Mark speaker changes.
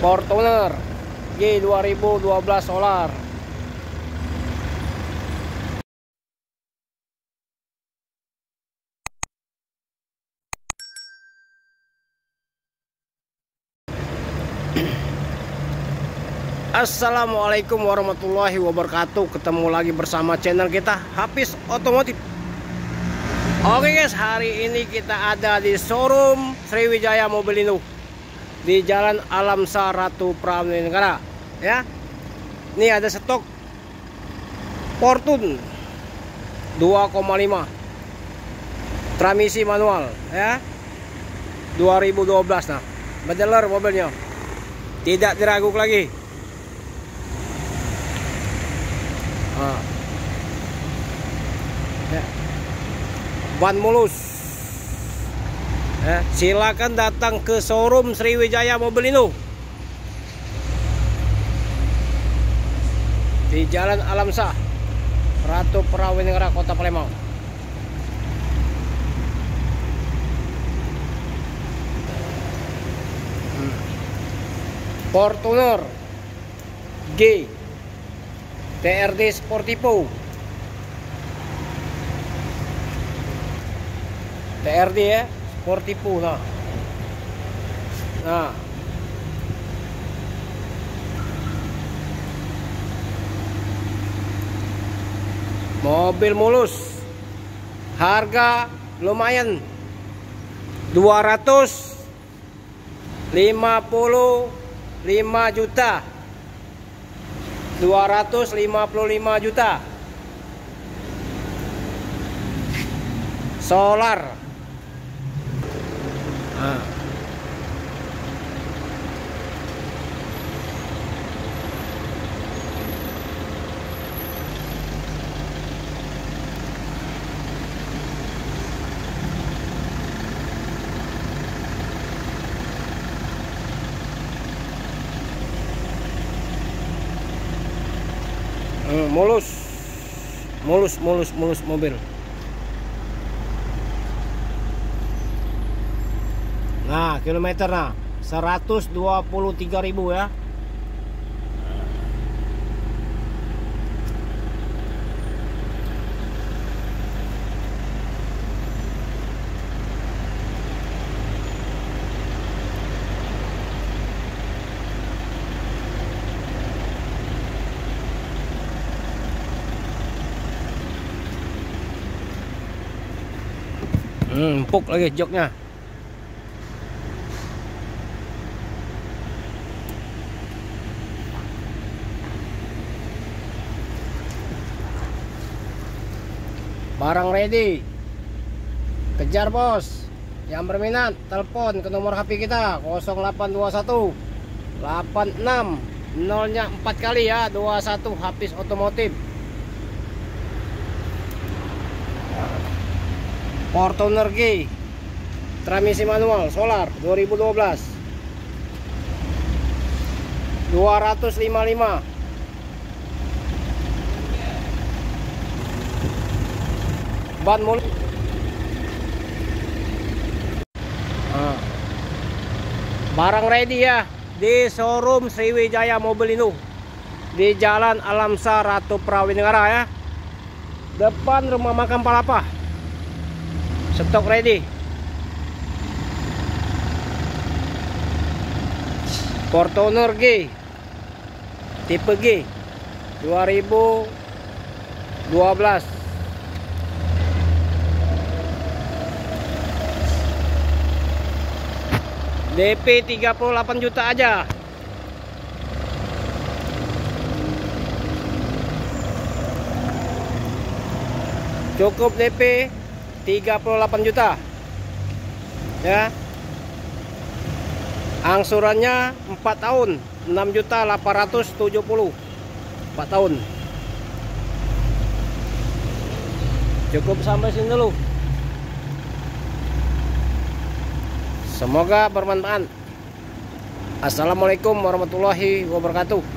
Speaker 1: Fortuner G 2012 solar. Assalamualaikum warahmatullahi wabarakatuh. Ketemu lagi bersama channel kita Hafiz Otomotif. Oke guys, hari ini kita ada di showroom Sriwijaya Mobilindo di Jalan Alamsyah Ratu Pramudianegara ya. Ini ada stok Fortun 2,5 transmisi manual ya, 2012. Nah, bedeler mobilnya, tidak diragukan lagi. Ya. Ban mulus ya. Silakan datang ke showroom Sriwijaya Mobilindo di Jalan Alamsyah Ratu Pramudianegara, Kota Palembang. Fortuner G TRD Sportivo, TRD ya, Sportivo. Nah, mobil mulus, harga lumayan, 255 juta, 255 juta. Solar. Nah. Mulus mobil. Nah, kilometer 123.000 ya. Empuk lagi joknya. Barang ready. Kejar bos. Yang berminat telepon ke nomor HP kita 0821 86 0-nya 4 kali ya, 21 Hafiz Otomotif. Fortuner G transmisi manual solar 2012, 255. Ban mulus. Barang ready ya di showroom Sriwijaya Mobilindo di Jalan Alamsyah Ratu Pramudianegara ya, depan rumah makan Palapa. Stok ready. Fortuner G tipe G 2012. DP 38 juta aja. Cukup DP 38 juta ya. Angsurannya 4 tahun 6.870.000, 4 tahun. Cukup sampai sini dulu. Semoga bermanfaat. Assalamualaikum warahmatullahi wabarakatuh.